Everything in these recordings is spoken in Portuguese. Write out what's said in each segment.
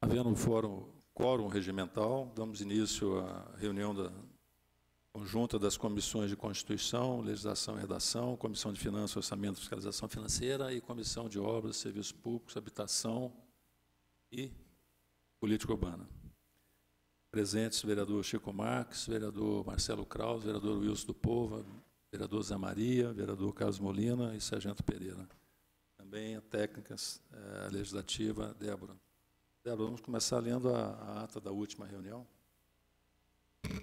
Havendo quórum regimental, damos início à reunião conjunta das comissões de Constituição, Legislação e Redação, Comissão de Finanças, Orçamento e Fiscalização Financeira e Comissão de Obras, Serviços Públicos, Habitação e Política Urbana. Presentes, vereador Chico Marques, vereador Marcelo Kraus, vereador Wilson do Povo, vereador Zé Maria, vereador Carlos Molina e Sargento Pereira. Também a técnica legislativa, Débora. Débora, vamos começar lendo a ata da última reunião.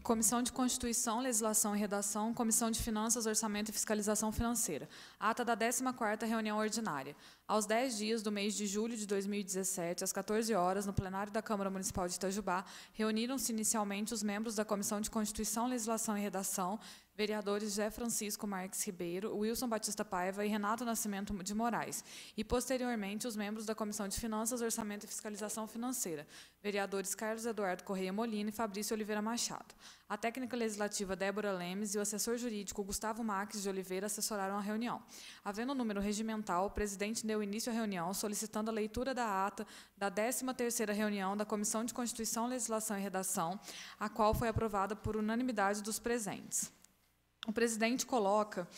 Comissão de Constituição, Legislação e Redação, Comissão de Finanças, Orçamento e Fiscalização Financeira. Ata da 14ª reunião ordinária. Aos 10 dias do mês de julho de 2017, às 14 horas, no plenário da Câmara Municipal de Itajubá, reuniram-se inicialmente os membros da Comissão de Constituição, Legislação e Redação, vereadores José Francisco Marques Ribeiro, Wilson Batista Paiva e Renato Nascimento de Moraes, e, posteriormente, os membros da Comissão de Finanças, Orçamento e Fiscalização Financeira, vereadores Carlos Eduardo Correia Molina e Fabrício Oliveira Machado. A técnica legislativa Débora Lemes e o assessor jurídico Gustavo Marques de Oliveira assessoraram a reunião. Havendo número regimental, o presidente deu início à reunião, solicitando a leitura da ata da 13ª reunião da Comissão de Constituição, Legislação e Redação, a qual foi aprovada por unanimidade dos presentes. O presidente coloca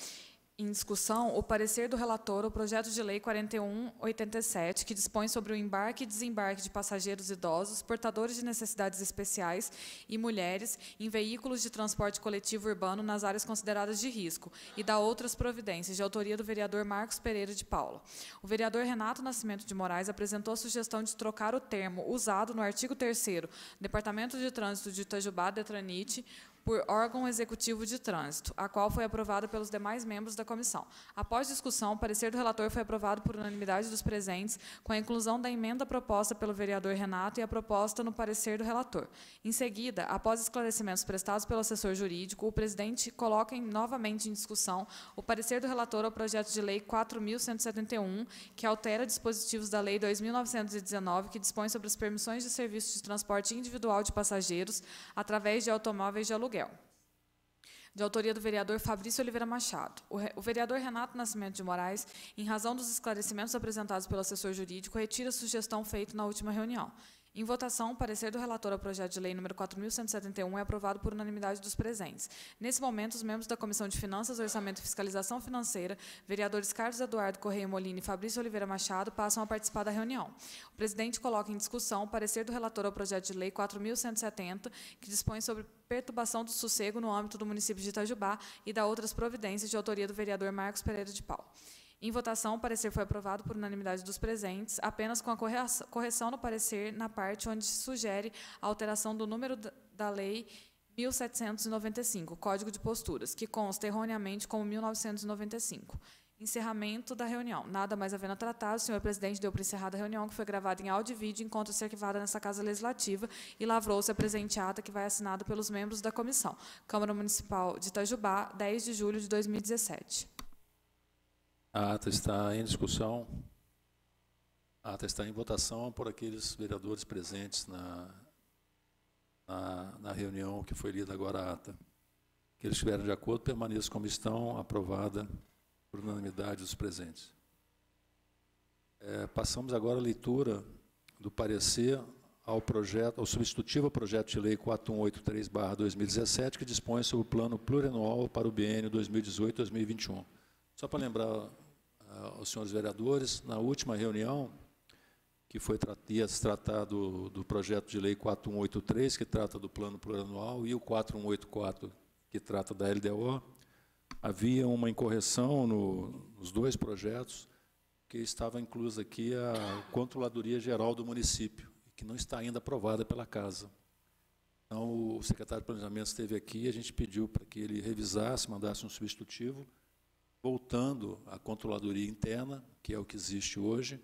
em discussão o parecer do relator ao projeto de lei 4187, que dispõe sobre o embarque e desembarque de passageiros idosos, portadores de necessidades especiais e mulheres em veículos de transporte coletivo urbano nas áreas consideradas de risco, e dá outras providências, de autoria do vereador Marcos Pereira de Paula. O vereador Renato Nascimento de Moraes apresentou a sugestão de trocar o termo usado no artigo 3º, Departamento de Trânsito de Itajubá, Detranite, por órgão executivo de trânsito, a qual foi aprovada pelos demais membros da comissão. Após discussão, o parecer do relator foi aprovado por unanimidade dos presentes, com a inclusão da emenda proposta pelo vereador Renato e a proposta no parecer do relator. Em seguida, após esclarecimentos prestados pelo assessor jurídico, o presidente coloca novamente em discussão o parecer do relator ao projeto de lei 4.171, que altera dispositivos da lei 2.919, que dispõe sobre as permissões de serviço de transporte individual de passageiros através de automóveis de aluguel, de autoria do vereador Fabrício Oliveira Machado. O vereador Renato Nascimento de Moraes, em razão dos esclarecimentos apresentados pelo assessor jurídico, retira a sugestão feita na última reunião. Em votação, o parecer do relator ao projeto de lei número 4.171 é aprovado por unanimidade dos presentes. Nesse momento, os membros da Comissão de Finanças, Orçamento e Fiscalização Financeira, vereadores Carlos Eduardo Correia Molina e Fabrício Oliveira Machado, passam a participar da reunião. O presidente coloca em discussão o parecer do relator ao projeto de lei 4.170, que dispõe sobre perturbação do sossego no âmbito do município de Itajubá e dá outras providências, de autoria do vereador Marcos Pereira de Paula. Em votação, o parecer foi aprovado por unanimidade dos presentes, apenas com a correção no parecer na parte onde se sugere a alteração do número da Lei 1795, Código de Posturas, que consta erroneamente como 1995. Encerramento da reunião. Nada mais havendo a tratar, o senhor presidente deu por encerrada a reunião, que foi gravada em áudio e vídeo, encontra-se arquivada nessa Casa Legislativa, e lavrou-se a presente ata, que vai assinada pelos membros da comissão. Câmara Municipal de Itajubá, 10 de julho de 2017. A ata está em discussão. A ata está em votação por aqueles vereadores presentes na reunião que foi lida agora a ata. Que eles estiverem de acordo, permaneçam como estão, aprovada por unanimidade dos presentes. Passamos agora à leitura do parecer ao substitutivo ao projeto de lei 4183/2017, que dispõe sobre o plano plurianual para o biênio 2018-2021. Só para lembrar aos senhores vereadores, na última reunião, que ia se tratar do projeto de lei 4183, que trata do plano plurianual, e o 4184, que trata da LDO, havia uma incorreção nos dois projetos, que estava inclusa aqui a Controladoria Geral do município, que não está ainda aprovada pela Casa. Então, o secretário de Planejamento esteve aqui e a gente pediu para que ele revisasse, mandasse um substitutivo, voltando à controladoria interna, que é o que existe hoje,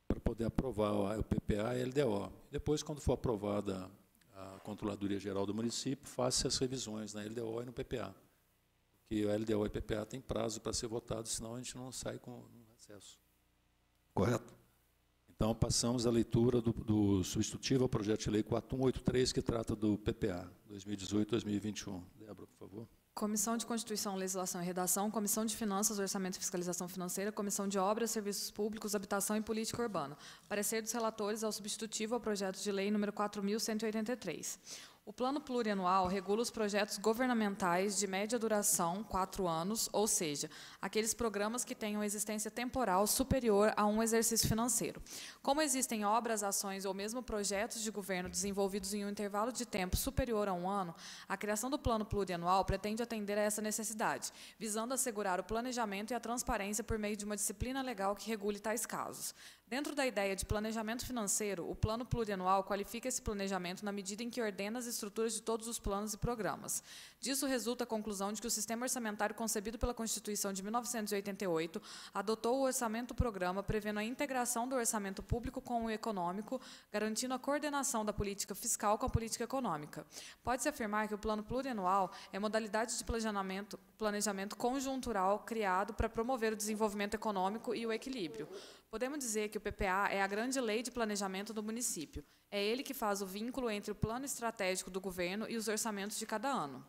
para poder aprovar o PPA e a LDO. Depois, quando for aprovada a Controladoria Geral do município, faça as revisões na LDO e no PPA. Porque a LDO e o PPA têm prazo para ser votado, senão a gente não sai com recesso. Correto? Então, passamos à leitura do substitutivo ao projeto de lei 4183, que trata do PPA, 2018-2021. Débora, por favor. Comissão de Constituição, Legislação e Redação, Comissão de Finanças, Orçamento e Fiscalização Financeira, Comissão de Obras, Serviços Públicos, Habitação e Política Urbana. Parecer dos relatores ao substitutivo ao projeto de lei número 4.183. O Plano Plurianual regula os projetos governamentais de média duração, 4 anos, ou seja, aqueles programas que tenham existência temporal superior a um exercício financeiro. Como existem obras, ações ou mesmo projetos de governo desenvolvidos em um intervalo de tempo superior a 1 ano, a criação do Plano Plurianual pretende atender a essa necessidade, visando assegurar o planejamento e a transparência por meio de uma disciplina legal que regule tais casos. Dentro da ideia de planejamento financeiro, o Plano Plurianual qualifica esse planejamento na medida em que ordena as estruturas de todos os planos e programas. Disso resulta a conclusão de que o sistema orçamentário concebido pela Constituição de 1988 adotou o orçamento-programa prevendo a integração do orçamento público com o econômico, garantindo a coordenação da política fiscal com a política econômica. Pode-se afirmar que o Plano Plurianual é modalidade de planejamento conjuntural criado para promover o desenvolvimento econômico e o equilíbrio. Podemos dizer que o PPA é a grande lei de planejamento do município. É ele que faz o vínculo entre o plano estratégico do governo e os orçamentos de cada ano.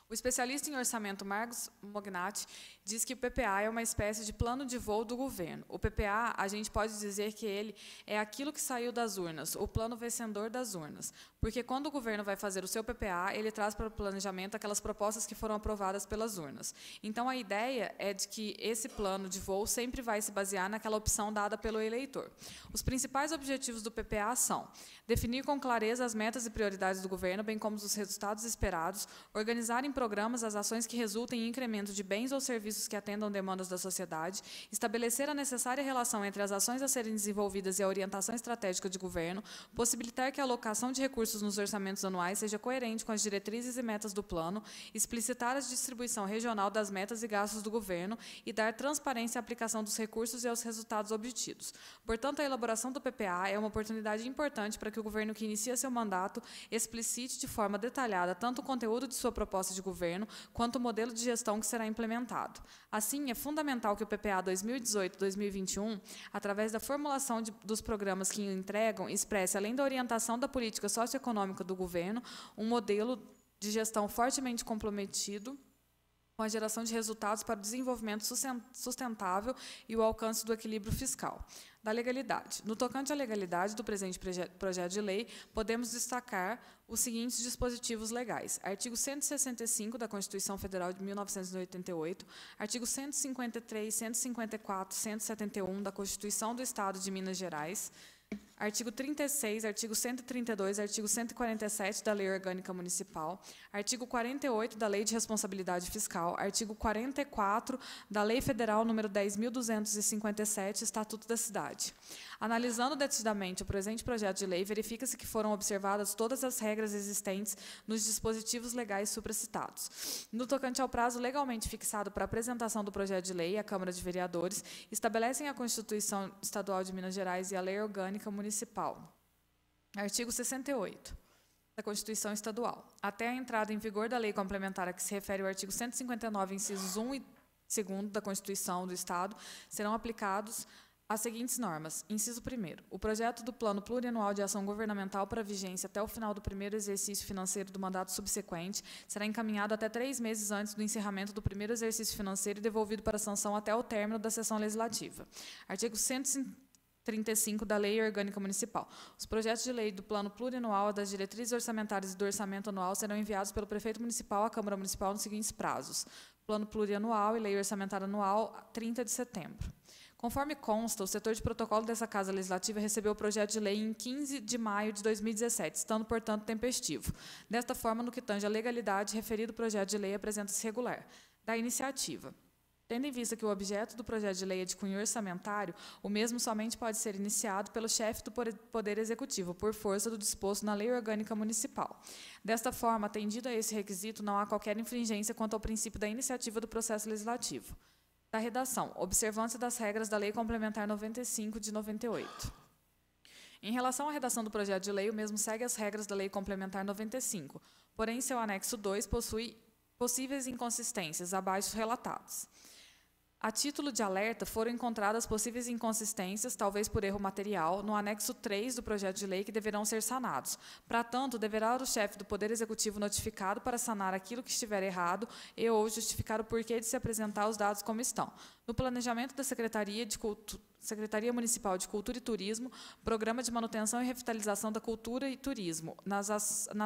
O especialista em orçamento Marcos Mognati diz que o PPA é uma espécie de plano de voo do governo. O PPA, a gente pode dizer que ele é aquilo que saiu das urnas, o plano vencedor das urnas. Porque quando o governo vai fazer o seu PPA, ele traz para o planejamento aquelas propostas que foram aprovadas pelas urnas. Então, a ideia é de que esse plano de voo sempre vai se basear naquela opção dada pelo eleitor. Os principais objetivos do PPA são definir com clareza as metas e prioridades do governo, bem como os resultados esperados, organizar em programas as ações que resultem em incremento de bens ou serviços que atendam demandas da sociedade, estabelecer a necessária relação entre as ações a serem desenvolvidas e a orientação estratégica de governo, possibilitar que a alocação de recursos nos orçamentos anuais seja coerente com as diretrizes e metas do plano, explicitar a distribuição regional das metas e gastos do governo e dar transparência à aplicação dos recursos e aos resultados obtidos. Portanto, a elaboração do PPA é uma oportunidade importante para que o governo que inicia seu mandato explicite de forma detalhada tanto o conteúdo de sua proposta de governo, quanto o modelo de gestão que será implementado. Assim, é fundamental que o PPA 2018-2021, através da formulação dos programas que entregam, expresse, além da orientação da política socioeconômica do governo, um modelo de gestão fortemente comprometido com a geração de resultados para o desenvolvimento sustentável e o alcance do equilíbrio fiscal. Da legalidade. No tocante à legalidade do presente projeto de lei, podemos destacar os seguintes dispositivos legais. Artigo 165 da Constituição Federal de 1988, artigo 153, 154, 171 da Constituição do Estado de Minas Gerais, artigo 36, artigo 132, artigo 147 da Lei Orgânica Municipal, artigo 48 da Lei de Responsabilidade Fiscal, artigo 44 da Lei Federal número 10.257, Estatuto da Cidade. Analisando detidamente o presente projeto de lei, verifica-se que foram observadas todas as regras existentes nos dispositivos legais supracitados. No tocante ao prazo legalmente fixado para a apresentação do projeto de lei, a Câmara de Vereadores estabelecem a Constituição Estadual de Minas Gerais e a Lei Orgânica Municipal. Artigo 68 da Constituição Estadual. Até a entrada em vigor da lei complementar a que se refere o artigo 159, incisos 1 e 2 da Constituição do Estado, serão aplicados as seguintes normas. Inciso 1º. O projeto do Plano Plurianual de Ação Governamental para vigência até o final do primeiro exercício financeiro do mandato subsequente será encaminhado até 3 meses antes do encerramento do primeiro exercício financeiro e devolvido para sanção até o término da sessão legislativa. Artigo 135 da Lei Orgânica Municipal. Os projetos de lei do Plano Plurianual, das diretrizes orçamentárias e do orçamento anual serão enviados pelo Prefeito Municipal à Câmara Municipal nos seguintes prazos. Plano Plurianual e Lei Orçamentária Anual, 30 de setembro. Conforme consta, o setor de protocolo dessa Casa Legislativa recebeu o projeto de lei em 15 de maio de 2017, estando, portanto, tempestivo. Desta forma, no que tange à legalidade, referido projeto de lei apresenta-se regular. Da iniciativa. Tendo em vista que o objeto do projeto de lei é de cunho orçamentário, o mesmo somente pode ser iniciado pelo chefe do Poder Executivo, por força do disposto na Lei Orgânica Municipal. Desta forma, atendido a esse requisito, não há qualquer infringência quanto ao princípio da iniciativa do processo legislativo. Da redação, observância das regras da Lei Complementar 95 de 98. Em relação à redação do projeto de lei, o mesmo segue as regras da Lei Complementar 95, porém, seu anexo 2 possui possíveis inconsistências abaixo relatadas. A título de alerta, foram encontradas possíveis inconsistências, talvez por erro material, no anexo 3 do projeto de lei que deverão ser sanados. Para tanto, deverá o chefe do Poder Executivo notificado para sanar aquilo que estiver errado e ou justificar o porquê de se apresentar os dados como estão. No planejamento da Secretaria Municipal de Cultura e Turismo, Programa de Manutenção e Revitalização da Cultura e Turismo, na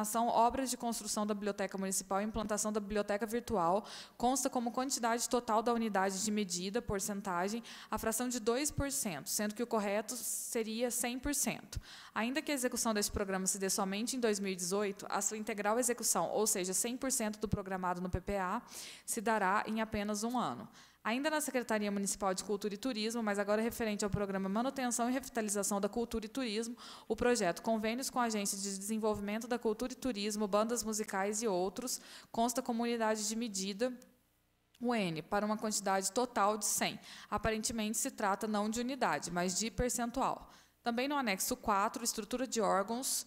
ação Obras de Construção da Biblioteca Municipal e Implantação da Biblioteca Virtual, consta como quantidade total da unidade de medida, porcentagem, a fração de 2%, sendo que o correto seria 100%. Ainda que a execução deste programa se dê somente em 2018, a sua integral execução, ou seja, 100% do programado no PPA, se dará em apenas um ano. Ainda na Secretaria Municipal de Cultura e Turismo, mas agora referente ao Programa Manutenção e Revitalização da Cultura e Turismo, o projeto Convênios com a Agência de Desenvolvimento da Cultura e Turismo, Bandas Musicais e outros, consta como unidade de medida, UN, para uma quantidade total de 100. Aparentemente, se trata não de unidade, mas de percentual. Também no anexo 4, estrutura de órgãos,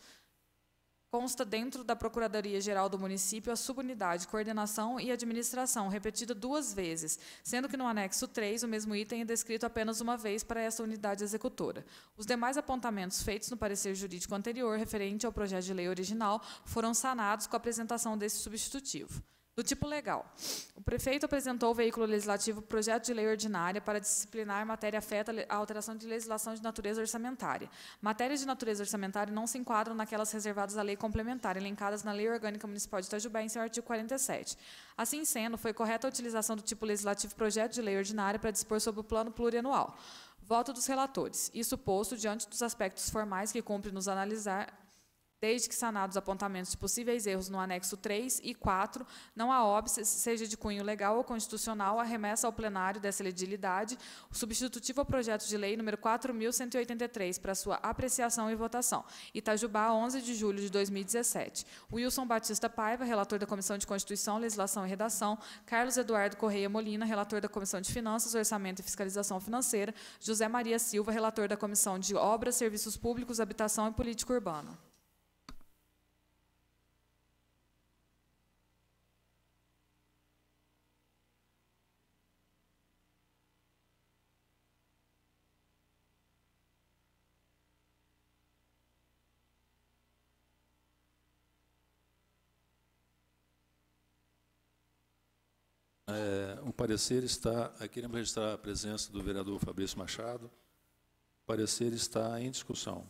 consta dentro da Procuradoria-Geral do Município a subunidade Coordenação e Administração, repetida 2 vezes, sendo que no anexo 3 o mesmo item é descrito apenas uma vez para essa unidade executora. Os demais apontamentos feitos no parecer jurídico anterior, referente ao projeto de lei original, foram sanados com a apresentação desse substitutivo. Do tipo legal, o prefeito apresentou ao veículo legislativo projeto de lei ordinária para disciplinar matéria afeta a alteração de legislação de natureza orçamentária. Matérias de natureza orçamentária não se enquadram naquelas reservadas à lei complementar, elencadas na Lei Orgânica Municipal de Itajubá, em seu artigo 47. Assim sendo, foi correta a utilização do tipo legislativo projeto de lei ordinária para dispor sobre o plano plurianual. Voto dos relatores. Isso posto, diante dos aspectos formais que cumpre nos analisar, desde que sanados os apontamentos de possíveis erros no anexo 3 e 4, não há óbice, seja de cunho legal ou constitucional, a remessa ao plenário dessa legibilidade, o substitutivo ao projeto de lei número 4.183, para sua apreciação e votação. Itajubá, 11 de julho de 2017. Wilson Batista Paiva, relator da Comissão de Constituição, Legislação e Redação. Carlos Eduardo Correia Molina, relator da Comissão de Finanças, Orçamento e Fiscalização Financeira. José Maria Silva, relator da Comissão de Obras, Serviços Públicos, Habitação e Política Urbana. O parecer está, aqui queremos registrar a presença do vereador Fabrício Machado. O parecer está em discussão,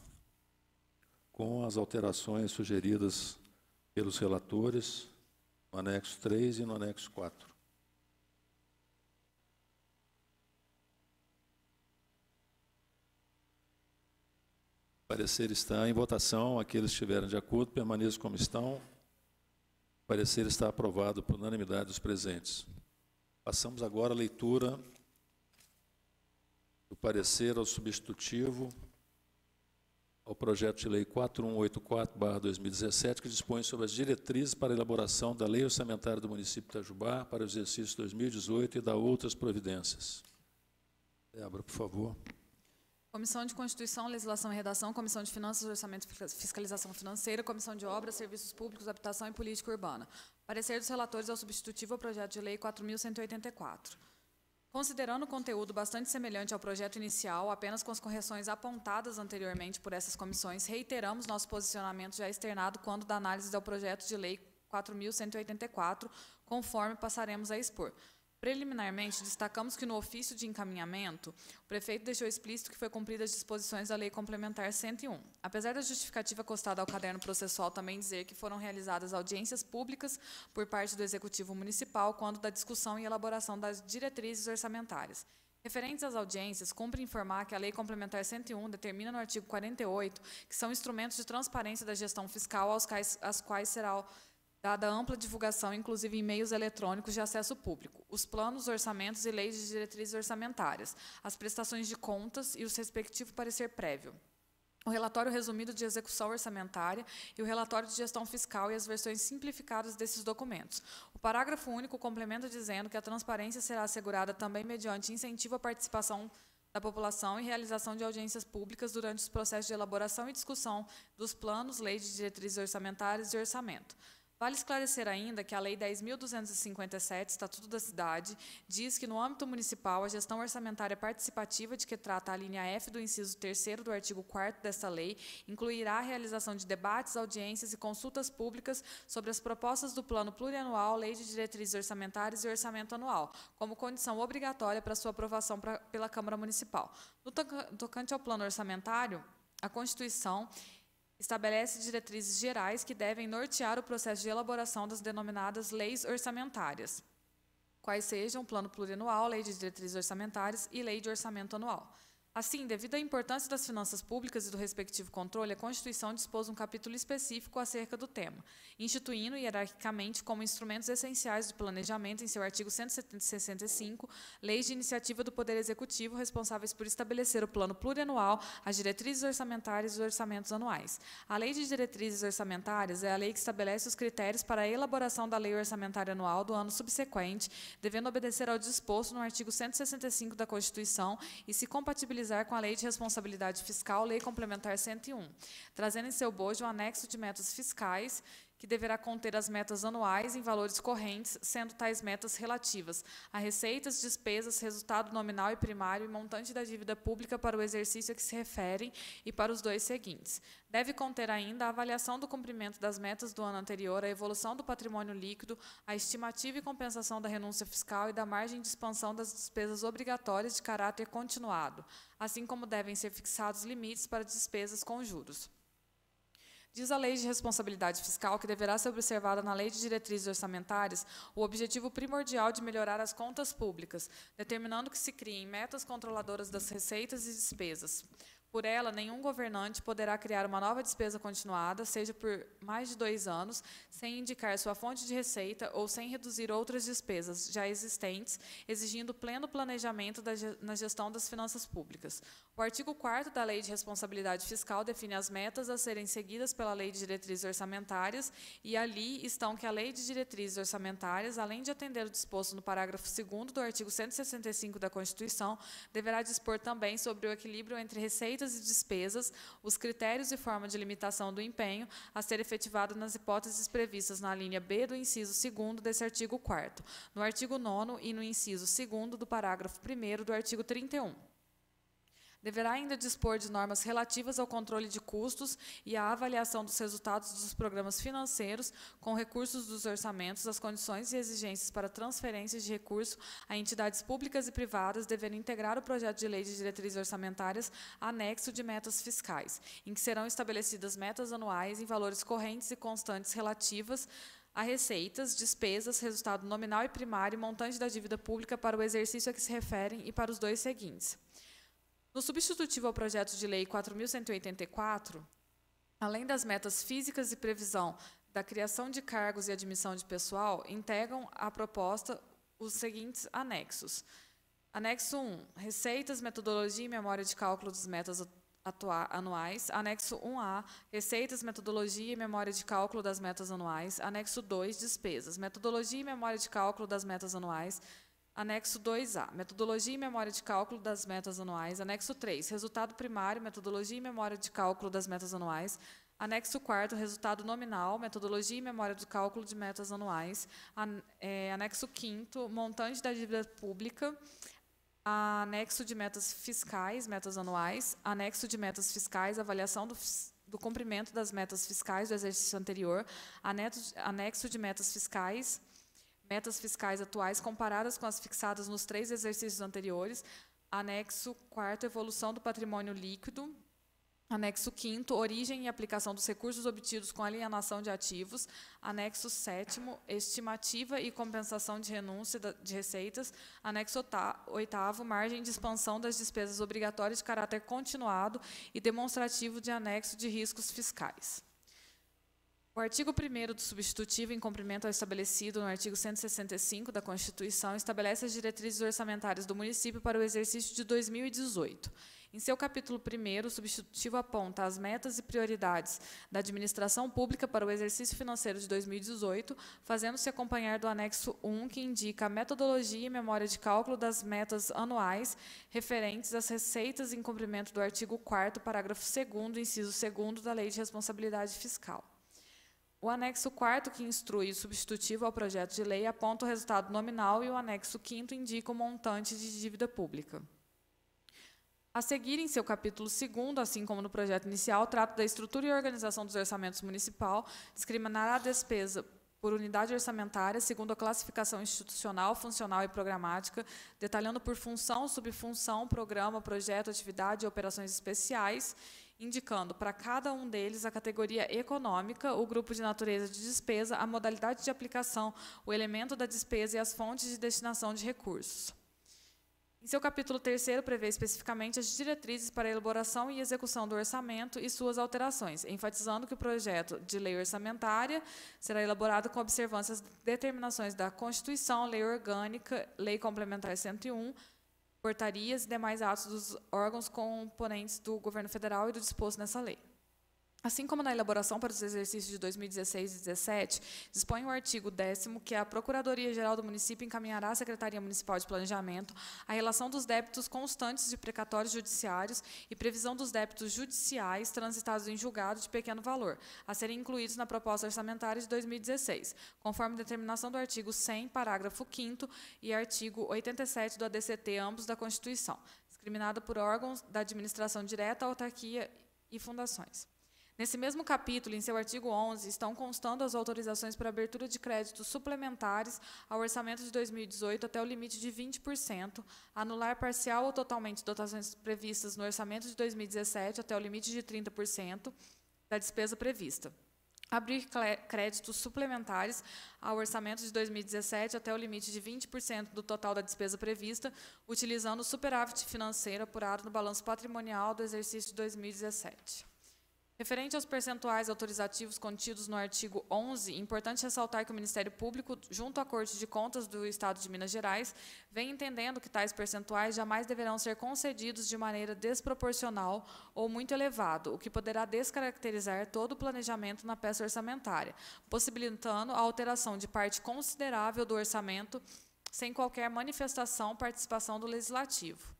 com as alterações sugeridas pelos relatores no anexo 3 e no anexo 4. O parecer está em votação, aqueles que estiverem de acordo, permaneçam como estão. O parecer está aprovado por unanimidade dos presentes. Passamos agora à leitura do parecer ao substitutivo ao projeto de lei 4184/2017, que dispõe sobre as diretrizes para a elaboração da lei orçamentária do município de Itajubá para o exercício 2018 e da outras providências. Débora, por favor. Comissão de Constituição, Legislação e Redação, Comissão de Finanças, Orçamento e Fiscalização Financeira, Comissão de Obras, Serviços Públicos, Habitação e Política Urbana. Parecer dos relatores ao substitutivo ao projeto de lei 4.184. Considerando o conteúdo bastante semelhante ao projeto inicial, apenas com as correções apontadas anteriormente por essas comissões, reiteramos nosso posicionamento já externado quando da análise ao projeto de lei 4.184, conforme passaremos a expor. Preliminarmente, destacamos que no ofício de encaminhamento, o prefeito deixou explícito que foi cumprida as disposições da Lei Complementar 101. Apesar da justificativa acostada ao caderno processual também dizer que foram realizadas audiências públicas por parte do Executivo Municipal quando da discussão e elaboração das diretrizes orçamentárias. Referentes às audiências, cumpre informar que a Lei Complementar 101 determina no artigo 48 que são instrumentos de transparência da gestão fiscal aos quais será dada ampla divulgação, inclusive em meios eletrônicos de acesso público, os planos, orçamentos e leis de diretrizes orçamentárias, as prestações de contas e o respectivo parecer prévio, o relatório resumido de execução orçamentária e o relatório de gestão fiscal e as versões simplificadas desses documentos. O parágrafo único complementa dizendo que a transparência será assegurada também mediante incentivo à participação da população e realização de audiências públicas durante os processos de elaboração e discussão dos planos, leis de diretrizes orçamentárias e orçamento. Vale esclarecer ainda que a Lei 10.257, Estatuto da Cidade, diz que, no âmbito municipal, a gestão orçamentária participativa, de que trata a linha F do inciso 3º do artigo 4º desta lei, incluirá a realização de debates, audiências e consultas públicas sobre as propostas do Plano Plurianual, Lei de Diretrizes Orçamentárias e Orçamento Anual, como condição obrigatória para sua aprovação pela Câmara Municipal. No tocante ao plano orçamentário, a Constituição estabelece diretrizes gerais que devem nortear o processo de elaboração das denominadas leis orçamentárias, quais sejam o Plano Plurianual, Lei de Diretrizes Orçamentárias e Lei de Orçamento Anual. Assim, devido à importância das finanças públicas e do respectivo controle, a Constituição dispôs um capítulo específico acerca do tema, instituindo hierarquicamente como instrumentos essenciais de planejamento, em seu artigo 165, leis de iniciativa do Poder Executivo responsáveis por estabelecer o plano plurianual, as diretrizes orçamentárias e os orçamentos anuais. A Lei de Diretrizes Orçamentárias é a lei que estabelece os critérios para a elaboração da lei orçamentária anual do ano subsequente, devendo obedecer ao disposto no artigo 165 da Constituição e se compatibilizar com a Lei de Responsabilidade Fiscal, Lei Complementar 101, trazendo em seu bojo o anexo de metas fiscais, que deverá conter as metas anuais em valores correntes, sendo tais metas relativas a receitas, despesas, resultado nominal e primário e montante da dívida pública para o exercício a que se referem e para os dois seguintes. Deve conter ainda a avaliação do cumprimento das metas do ano anterior, a evolução do patrimônio líquido, a estimativa e compensação da renúncia fiscal e da margem de expansão das despesas obrigatórias de caráter continuado, assim como devem ser fixados limites para despesas com juros. Diz a Lei de Responsabilidade Fiscal que deverá ser observada na Lei de Diretrizes Orçamentárias o objetivo primordial de melhorar as contas públicas, determinando que se criem metas controladoras das receitas e despesas. Por ela, nenhum governante poderá criar uma nova despesa continuada, seja por mais de 2 anos, sem indicar sua fonte de receita ou sem reduzir outras despesas já existentes, exigindo pleno planejamento na gestão das finanças públicas. O artigo 4º da Lei de Responsabilidade Fiscal define as metas a serem seguidas pela Lei de Diretrizes Orçamentárias e ali estão que a Lei de Diretrizes Orçamentárias, além de atender o disposto no parágrafo 2º do artigo 165 da Constituição, deverá dispor também sobre o equilíbrio entre receitas e despesas, os critérios e forma de limitação do empenho a ser efetivado nas hipóteses previstas na linha B do inciso 2º desse artigo 4º, no artigo 9º e no inciso 2º do parágrafo 1º do artigo 31. Deverá ainda dispor de normas relativas ao controle de custos e à avaliação dos resultados dos programas financeiros com recursos dos orçamentos, as condições e exigências para transferências de recursos a entidades públicas e privadas, devendo integrar o projeto de lei de diretrizes orçamentárias anexo de metas fiscais, em que serão estabelecidas metas anuais em valores correntes e constantes relativas a receitas, despesas, resultado nominal e primário e montante da dívida pública para o exercício a que se referem e para os dois seguintes. No substitutivo ao projeto de lei 4.184, além das metas físicas e previsão da criação de cargos e admissão de pessoal, integram a proposta os seguintes anexos. Anexo 1, receitas, metodologia e memória de cálculo das metas anuais. Anexo 1A, receitas, metodologia e memória de cálculo das metas anuais. Anexo 2, despesas, metodologia e memória de cálculo das metas anuais. Anexo 2A, metodologia e memória de cálculo das metas anuais. Anexo 3, resultado primário, metodologia e memória de cálculo das metas anuais. Anexo 4º, resultado nominal, metodologia e memória de cálculo de metas anuais. Anexo 5º, montante da dívida pública. Anexo de metas fiscais, metas anuais. Anexo de metas fiscais, avaliação do cumprimento das metas fiscais do exercício anterior. Anexo de metas fiscais atuais comparadas com as fixadas nos 3 exercícios anteriores. Anexo 4º, evolução do patrimônio líquido. Anexo 5º, origem e aplicação dos recursos obtidos com alienação de ativos. Anexo 7º, estimativa e compensação de renúncia de receitas. Anexo 8º, margem de expansão das despesas obrigatórias de caráter continuado e demonstrativo de anexo de riscos fiscais. O artigo 1º do substitutivo, em cumprimento ao estabelecido no artigo 165 da Constituição, estabelece as diretrizes orçamentárias do município para o exercício de 2018. Em seu capítulo 1º, o substitutivo aponta as metas e prioridades da administração pública para o exercício financeiro de 2018, fazendo-se acompanhar do anexo 1, que indica a metodologia e memória de cálculo das metas anuais referentes às receitas em cumprimento do artigo 4º, parágrafo 2º, inciso 2º da Lei de Responsabilidade Fiscal. O anexo 4º, que instrui o substitutivo ao projeto de lei, aponta o resultado nominal e o anexo 5º indica o montante de dívida pública. A seguir, em seu capítulo 2º, assim como no projeto inicial, trata da estrutura e organização dos orçamentos municipal, discriminará a despesa por unidade orçamentária, segundo a classificação institucional, funcional e programática, detalhando por função, subfunção, programa, projeto, atividade e operações especiais, indicando para cada um deles a categoria econômica, o grupo de natureza de despesa, a modalidade de aplicação, o elemento da despesa e as fontes de destinação de recursos. Em seu capítulo 3º, prevê especificamente as diretrizes para a elaboração e execução do orçamento e suas alterações, enfatizando que o projeto de lei orçamentária será elaborado com observância às determinações da Constituição, Lei Orgânica, Lei Complementar 101, portarias e demais atos dos órgãos componentes do governo federal e do disposto nessa lei. Assim como na elaboração para os exercícios de 2016 e 2017, dispõe o artigo 10º que a Procuradoria-Geral do Município encaminhará à Secretaria Municipal de Planejamento a relação dos débitos constantes de precatórios judiciários e previsão dos débitos judiciais transitados em julgado de pequeno valor, a serem incluídos na proposta orçamentária de 2016, conforme determinação do artigo 100, parágrafo 5º e artigo 87 do ADCT, ambos da Constituição, discriminado por órgãos da administração direta, autarquia e fundações. Nesse mesmo capítulo, em seu artigo 11, estão constando as autorizações para abertura de créditos suplementares ao orçamento de 2018 até o limite de 20%, anular parcial ou totalmente dotações previstas no orçamento de 2017 até o limite de 30% da despesa prevista. Abrir créditos suplementares ao orçamento de 2017 até o limite de 20% do total da despesa prevista, utilizando o superávit financeiro apurado no balanço patrimonial do exercício de 2017. Referente aos percentuais autorizativos contidos no artigo 11, é importante ressaltar que o Ministério Público, junto à Corte de Contas do Estado de Minas Gerais, vem entendendo que tais percentuais jamais deverão ser concedidos de maneira desproporcional ou muito elevado, o que poderá descaracterizar todo o planejamento na peça orçamentária, possibilitando a alteração de parte considerável do orçamento sem qualquer manifestação ou participação do Legislativo.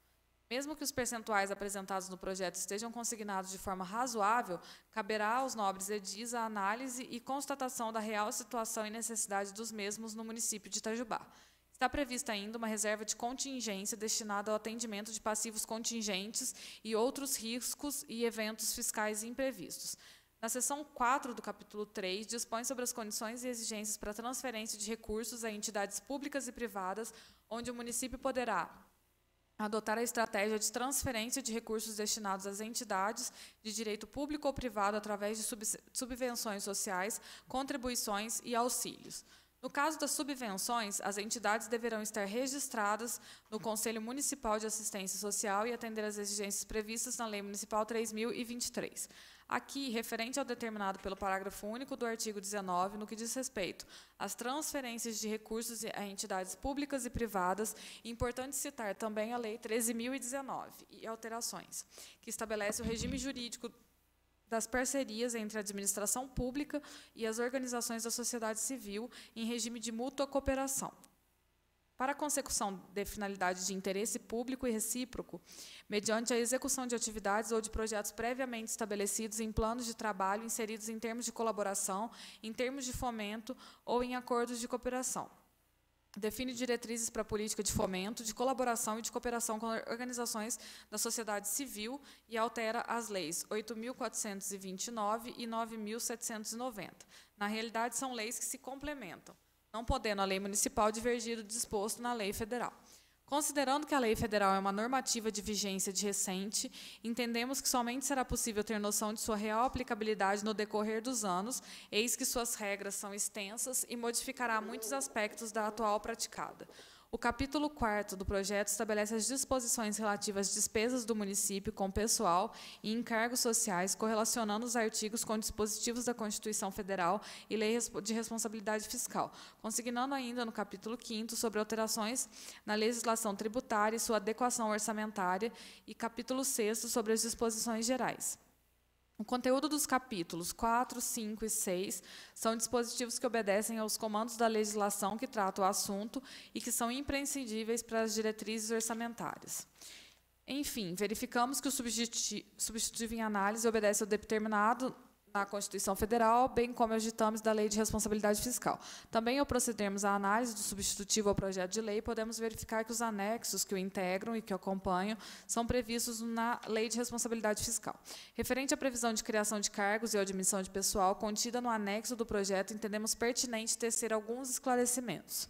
Mesmo que os percentuais apresentados no projeto estejam consignados de forma razoável, caberá aos nobres edis a análise e constatação da real situação e necessidade dos mesmos no município de Itajubá. Está prevista ainda uma reserva de contingência destinada ao atendimento de passivos contingentes e outros riscos e eventos fiscais imprevistos. Na seção 4 do capítulo 3, dispõe sobre as condições e exigências para transferência de recursos a entidades públicas e privadas, onde o município poderá adotar a estratégia de transferência de recursos destinados às entidades de direito público ou privado através de subvenções sociais, contribuições e auxílios. No caso das subvenções, as entidades deverão estar registradas no Conselho Municipal de Assistência Social e atender às exigências previstas na Lei Municipal 3.023. Aqui, referente ao determinado pelo parágrafo único do artigo 19, no que diz respeito às transferências de recursos a entidades públicas e privadas, é importante citar também a Lei 13.019 e alterações, que estabelece o regime jurídico das parcerias entre a administração pública e as organizações da sociedade civil em regime de mútua cooperação. Para a consecução de finalidade de interesse público e recíproco, mediante a execução de atividades ou de projetos previamente estabelecidos em planos de trabalho inseridos em termos de colaboração, em termos de fomento ou em acordos de cooperação. Define diretrizes para a política de fomento, de colaboração e de cooperação com organizações da sociedade civil e altera as leis 8.429 e 9.790. Na realidade, são leis que se complementam, não podendo a lei municipal divergir do disposto na lei federal. Considerando que a lei federal é uma normativa de vigência de recente, entendemos que somente será possível ter noção de sua real aplicabilidade no decorrer dos anos, eis que suas regras são extensas e modificará muitos aspectos da atual praticada. O capítulo 4º do projeto estabelece as disposições relativas às despesas do município com pessoal e encargos sociais, correlacionando os artigos com dispositivos da Constituição Federal e Lei de Responsabilidade Fiscal, consignando ainda no capítulo 5º sobre alterações na legislação tributária e sua adequação orçamentária e capítulo 6º sobre as disposições gerais. O conteúdo dos capítulos 4, 5 e 6 são dispositivos que obedecem aos comandos da legislação que trata o assunto e que são imprescindíveis para as diretrizes orçamentárias. Enfim, verificamos que o substitutivo em análise obedece ao determinado na Constituição Federal, bem como aos ditames da Lei de Responsabilidade Fiscal. Também, ao procedermos à análise do substitutivo ao projeto de lei, podemos verificar que os anexos que o integram e que o acompanham são previstos na Lei de Responsabilidade Fiscal. Referente à previsão de criação de cargos e admissão de pessoal contida no anexo do projeto, entendemos pertinente tecer alguns esclarecimentos.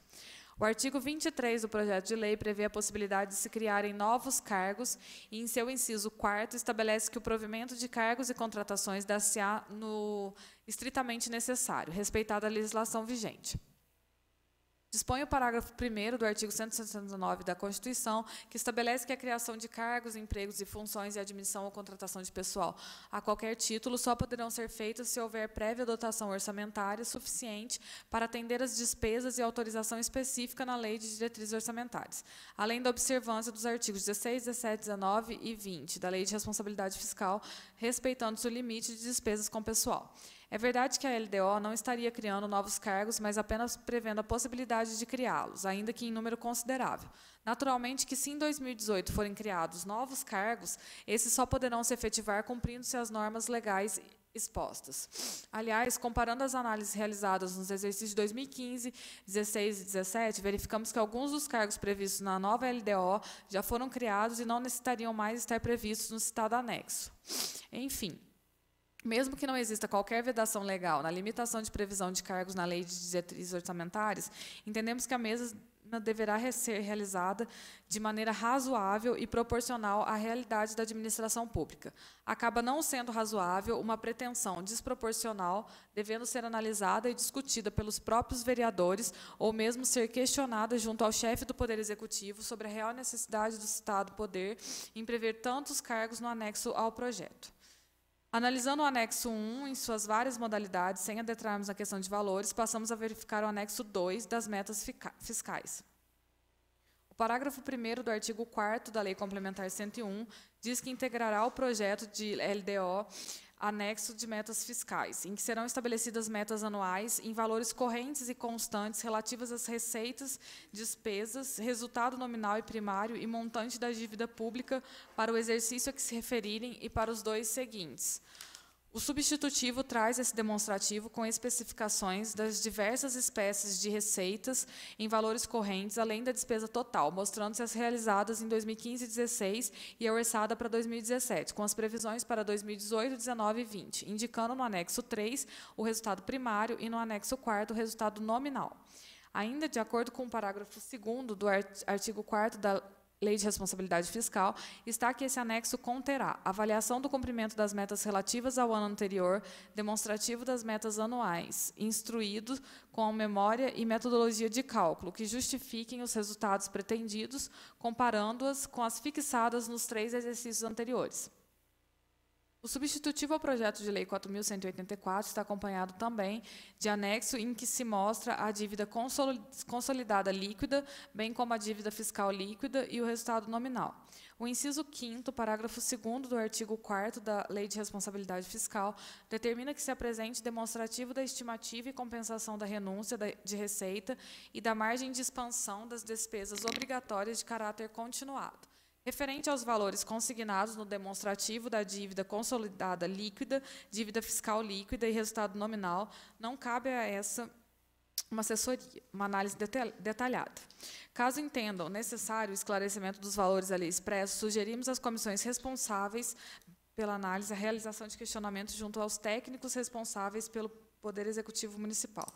O artigo 23 do projeto de lei prevê a possibilidade de se criarem novos cargos e, em seu inciso 4º, estabelece que o provimento de cargos e contratações dar-se-á no estritamente necessário, respeitada a legislação vigente. Dispõe o parágrafo 1º do artigo 169 da Constituição, que estabelece que a criação de cargos, empregos e funções e admissão ou contratação de pessoal a qualquer título só poderão ser feitas se houver prévia dotação orçamentária suficiente para atender às despesas e autorização específica na Lei de Diretrizes Orçamentárias, além da observância dos artigos 16, 17, 19 e 20 da Lei de Responsabilidade Fiscal, respeitando-se o limite de despesas com pessoal. É verdade que a LDO não estaria criando novos cargos, mas apenas prevendo a possibilidade de criá-los, ainda que em número considerável. Naturalmente que, se em 2018 forem criados novos cargos, esses só poderão se efetivar cumprindo-se as normas legais expostas. Aliás, comparando as análises realizadas nos exercícios de 2015, 16 e 17, verificamos que alguns dos cargos previstos na nova LDO já foram criados e não necessitariam mais estar previstos no citado anexo. Enfim, mesmo que não exista qualquer vedação legal na limitação de previsão de cargos na Lei de Diretrizes Orçamentárias, entendemos que a mesma deverá ser realizada de maneira razoável e proporcional à realidade da administração pública. Acaba não sendo razoável uma pretensão desproporcional, devendo ser analisada e discutida pelos próprios vereadores ou mesmo ser questionada junto ao chefe do Poder Executivo sobre a real necessidade do citado poder em prever tantos cargos no anexo ao projeto. Analisando o anexo 1 em suas várias modalidades, sem adentrarmos na questão de valores, passamos a verificar o anexo 2 das metas fiscais. O parágrafo 1º do artigo 4º da Lei Complementar 101 diz que integrará o projeto de LDO anexo de metas fiscais, em que serão estabelecidas metas anuais em valores correntes e constantes relativas às receitas, despesas, resultado nominal e primário e montante da dívida pública para o exercício a que se referirem e para os dois seguintes. O substitutivo traz esse demonstrativo com especificações das diversas espécies de receitas em valores correntes, além da despesa total, mostrando-se as realizadas em 2015 e 2016 e a orçada para 2017, com as previsões para 2018, 19 e 20, indicando no anexo 3 o resultado primário e no anexo 4º o resultado nominal. Ainda de acordo com o parágrafo 2º do artigo 4º da Lei de Responsabilidade Fiscal, está que esse anexo conterá avaliação do cumprimento das metas relativas ao ano anterior, demonstrativo das metas anuais, instruído com memória e metodologia de cálculo, que justifiquem os resultados pretendidos, comparando-as com as fixadas nos 3 exercícios anteriores. O substitutivo ao projeto de lei 4.184 está acompanhado também de anexo em que se mostra a dívida consolidada líquida, bem como a dívida fiscal líquida e o resultado nominal. O inciso 5º, parágrafo 2º do artigo 4º da Lei de Responsabilidade Fiscal determina que se apresente demonstrativo da estimativa e compensação da renúncia de receita e da margem de expansão das despesas obrigatórias de caráter continuado. Referente aos valores consignados no demonstrativo da dívida consolidada líquida, dívida fiscal líquida e resultado nominal, não cabe a essa uma assessoria, uma análise detalhada. Caso entendam necessário o esclarecimento dos valores ali expressos, sugerimos às comissões responsáveis pela análise a realização de questionamentos junto aos técnicos responsáveis pelo Poder Executivo Municipal.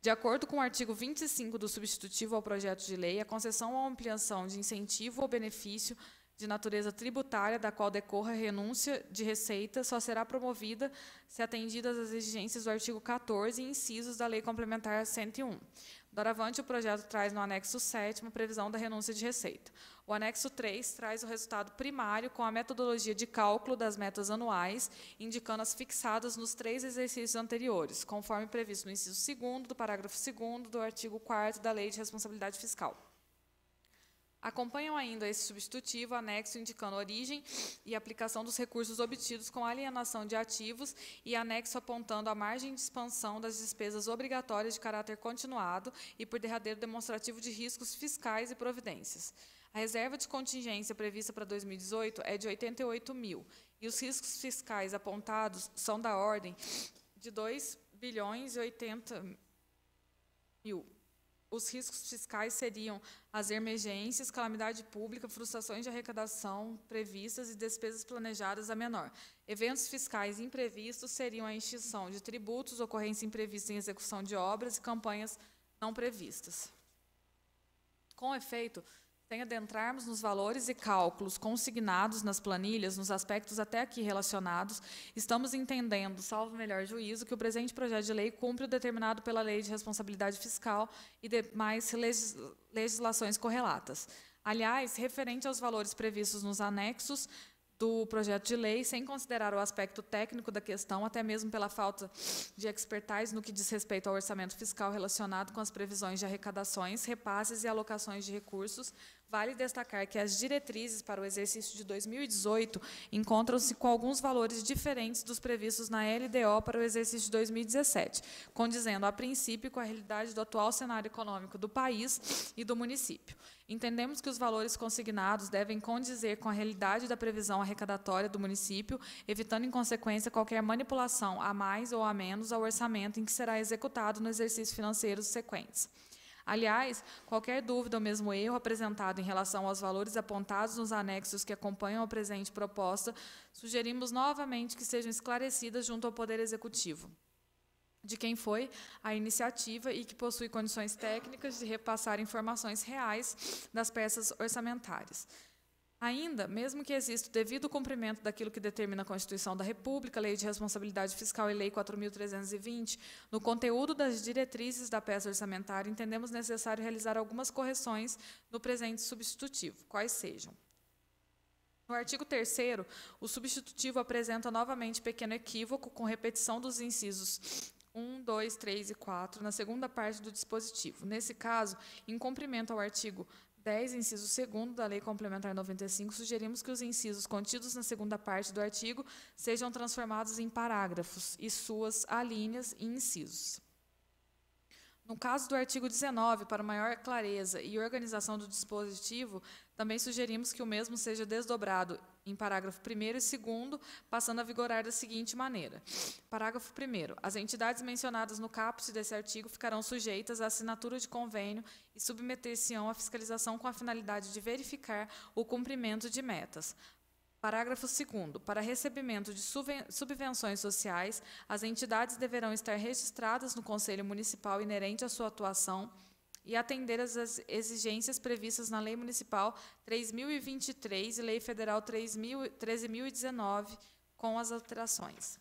De acordo com o artigo 25 do substitutivo ao projeto de lei, a concessão ou ampliação de incentivo ou benefício de natureza tributária da qual decorra renúncia de receita só será promovida se atendidas as exigências do artigo 14 e incisos da Lei Complementar 101. Doravante, o projeto traz no anexo 7º a previsão da renúncia de receita. O anexo 3 traz o resultado primário com a metodologia de cálculo das metas anuais, indicando as fixadas nos 3 exercícios anteriores, conforme previsto no inciso 2º do parágrafo 2º do artigo 4º da Lei de Responsabilidade Fiscal. Acompanham ainda esse substitutivo anexo indicando origem e aplicação dos recursos obtidos com alienação de ativos e anexo apontando a margem de expansão das despesas obrigatórias de caráter continuado e por derradeiro demonstrativo de riscos fiscais e providências. A reserva de contingência prevista para 2018 é de 88 mil e os riscos fiscais apontados são da ordem de 2,80 bilhões. Os riscos fiscais seriam as emergências, calamidade pública, frustrações de arrecadação previstas e despesas planejadas a menor. Eventos fiscais imprevistos seriam a extinção de tributos, ocorrência imprevista em execução de obras e campanhas não previstas. Com efeito, sem adentrarmos nos valores e cálculos consignados nas planilhas, nos aspectos até aqui relacionados, estamos entendendo, salvo melhor juízo, que o presente projeto de lei cumpre o determinado pela Lei de Responsabilidade Fiscal e demais legislações correlatas. Aliás, referente aos valores previstos nos anexos do projeto de lei, sem considerar o aspecto técnico da questão, até mesmo pela falta de expertise no que diz respeito ao orçamento fiscal relacionado com as previsões de arrecadações, repasses e alocações de recursos, vale destacar que as diretrizes para o exercício de 2018 encontram-se com alguns valores diferentes dos previstos na LDO para o exercício de 2017, condizendo, a princípio, com a realidade do atual cenário econômico do país e do município. Entendemos que os valores consignados devem condizer com a realidade da previsão arrecadatória do município, evitando, em consequência, qualquer manipulação a mais ou a menos ao orçamento em que será executado no exercício financeiro sequentes. Aliás, qualquer dúvida ou mesmo erro apresentado em relação aos valores apontados nos anexos que acompanham a presente proposta, sugerimos novamente que sejam esclarecidas junto ao Poder Executivo, de quem foi a iniciativa e que possui condições técnicas de repassar informações reais das peças orçamentárias. Ainda, mesmo que exista o devido cumprimento daquilo que determina a Constituição da República, Lei de Responsabilidade Fiscal e Lei 4.320, no conteúdo das diretrizes da peça orçamentária, entendemos necessário realizar algumas correções no presente substitutivo, quais sejam. No artigo 3º, o substitutivo apresenta novamente pequeno equívoco com repetição dos incisos 1, 2, 3 e 4 na segunda parte do dispositivo. Nesse caso, em cumprimento ao artigo 10, inciso 2º da Lei Complementar 95, sugerimos que os incisos contidos na segunda parte do artigo sejam transformados em parágrafos e suas alíneas e incisos. No caso do artigo 19, para maior clareza e organização do dispositivo, também sugerimos que o mesmo seja desdobrado em parágrafo 1º e 2º, passando a vigorar da seguinte maneira. Parágrafo 1º. As entidades mencionadas no caput desse artigo ficarão sujeitas à assinatura de convênio e submeter-se-ão à fiscalização com a finalidade de verificar o cumprimento de metas. Parágrafo 2º. Para recebimento de subvenções sociais, as entidades deverão estar registradas no Conselho Municipal inerente à sua atuação e atender às exigências previstas na Lei Municipal 3.023 e Lei Federal 13.019, com as alterações.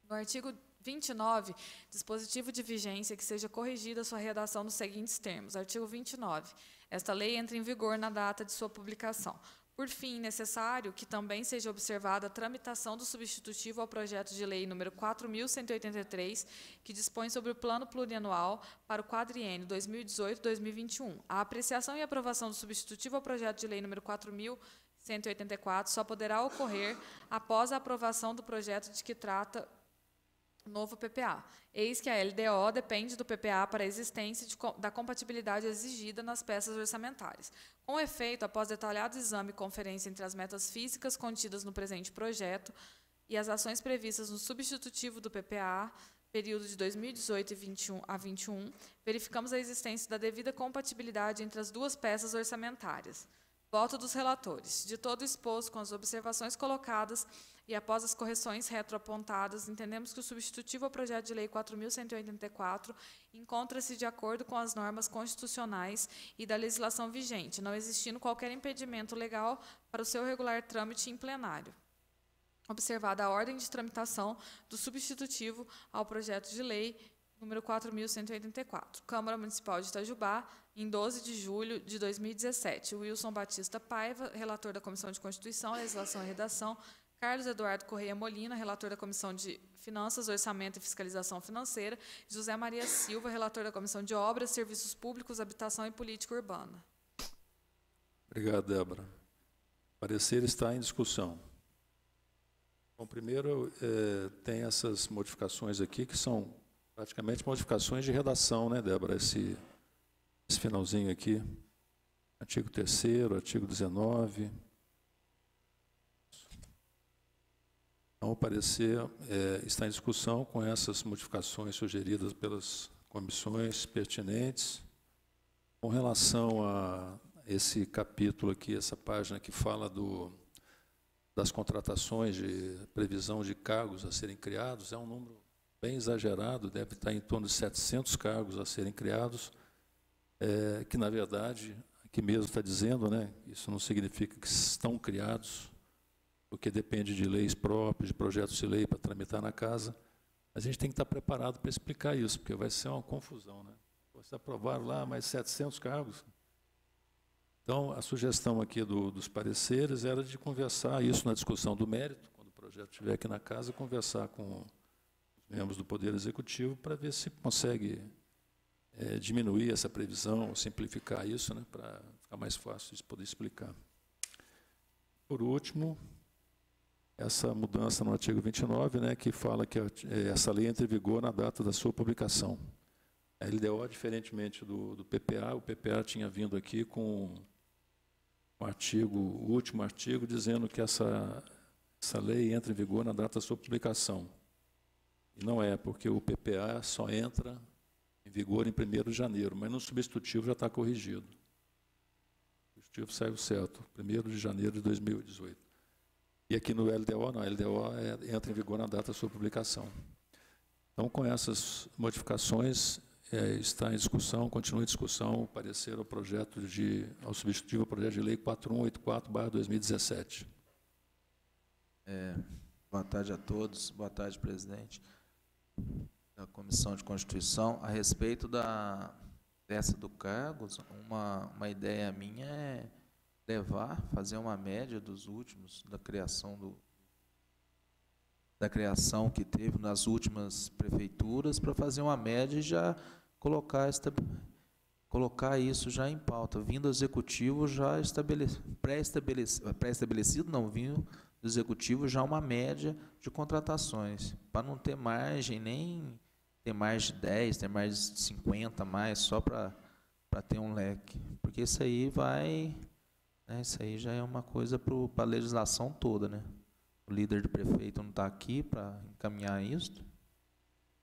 No artigo 29, dispositivo de vigência que seja corrigida sua redação nos seguintes termos. Artigo 29. Esta lei entra em vigor na data de sua publicação. Por fim, necessário que também seja observada a tramitação do substitutivo ao projeto de lei número 4.183, que dispõe sobre o plano plurianual para o quadriênio 2018-2021. A apreciação e aprovação do substitutivo ao projeto de lei número 4.184 só poderá ocorrer após a aprovação do projeto de que trata o novo PPA. Eis que a LDO depende do PPA para a existência da compatibilidade exigida nas peças orçamentárias. Com efeito, após detalhado exame e conferência entre as metas físicas contidas no presente projeto e as ações previstas no substitutivo do PPA, período de 2018 a 21, verificamos a existência da devida compatibilidade entre as duas peças orçamentárias. Voto dos relatores. De todo exposto, com as observações colocadas e após as correções retroapontadas, entendemos que o substitutivo ao projeto de lei 4.184 encontra-se de acordo com as normas constitucionais e da legislação vigente, não existindo qualquer impedimento legal para o seu regular trâmite em plenário. Observada a ordem de tramitação do substitutivo ao projeto de lei número 4.184. Câmara Municipal de Itajubá, em 12 de julho de 2017. Wilson Batista Paiva, relator da Comissão de Constituição, Legislação e Redação. Carlos Eduardo Correia Molina, relator da Comissão de Finanças, Orçamento e Fiscalização Financeira. José Maria Silva, relator da Comissão de Obras, Serviços Públicos, Habitação e Política Urbana. Obrigado, Débora. O parecer está em discussão. Bom, primeiro, tem essas modificações aqui, que são praticamente modificações de redação, né, Débora? Esse finalzinho aqui. Artigo 3º, artigo 19. Então, o parecer está em discussão com essas modificações sugeridas pelas comissões pertinentes. Com relação a esse capítulo aqui, essa página que fala das contratações de previsão de cargos a serem criados, é um número bem exagerado, deve estar em torno de 700 cargos a serem criados, que, na verdade, aqui mesmo está dizendo, né, isso não significa que estão criados, porque depende de leis próprias, de projetos de lei para tramitar na casa. A gente tem que estar preparado para explicar isso, porque vai ser uma confusão, né? Vocês aprovaram lá mais 700 cargos. Então, a sugestão aqui dos pareceres era de conversar isso na discussão do mérito, quando o projeto estiver aqui na casa, conversar com os membros do Poder Executivo para ver se consegue diminuir essa previsão, simplificar isso, né, para ficar mais fácil de poder explicar. Por último, essa mudança no artigo 29, né, que fala que essa lei entra em vigor na data da sua publicação. A LDO, diferentemente do PPA, o PPA tinha vindo aqui com o último artigo, dizendo que essa lei entra em vigor na data da sua publicação. E não é, porque o PPA só entra em vigor em 1º de janeiro, mas no substitutivo já está corrigido. O substitutivo saiu certo, 1º de janeiro de 2018. E aqui no LDO, não, a LDO entra em vigor na data da sua publicação. Então, com essas modificações, está em discussão, continua em discussão o parecer ao substitutivo ao projeto de lei 4184/2017. Boa tarde a todos, boa tarde, presidente da Comissão de Constituição. A respeito dessa do cargos, uma ideia minha é fazer uma média dos últimos, da criação que teve nas últimas prefeituras, para fazer uma média e já colocar isso já em pauta, vindo do executivo já pré-estabelecido, não, vindo do executivo já uma média de contratações, para não ter margem, nem ter mais de 10, ter mais de 50 mais, só para ter um leque, porque isso aí isso aí já é uma coisa para a legislação toda, né? O líder do prefeito não está aqui para encaminhar isso.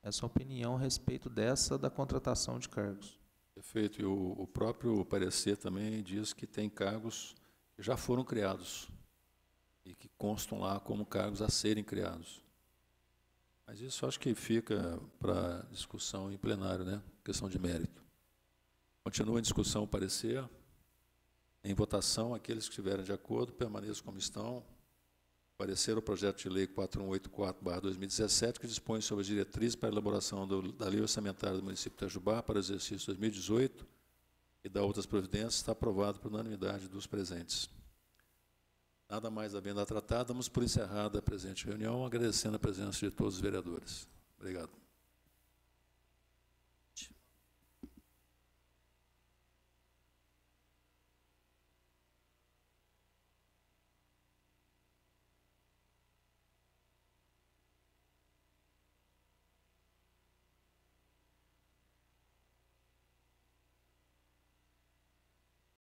Essa opinião a respeito da contratação de cargos. Perfeito. E o próprio parecer também diz que tem cargos que já foram criados e que constam lá como cargos a serem criados. Mas isso acho que fica para discussão em plenário, né? Questão de mérito. Continua em discussão o parecer. Em votação, aqueles que estiverem de acordo, permaneçam como estão. Parecer ao projeto de lei 4184/2017, que dispõe sobre as diretrizes para a elaboração da lei orçamentária do município de Itajubá para o exercício 2018 e da outras providências, está aprovado por unanimidade dos presentes. Nada mais havendo a tratar, damos por encerrada a presente reunião, agradecendo a presença de todos os vereadores. Obrigado.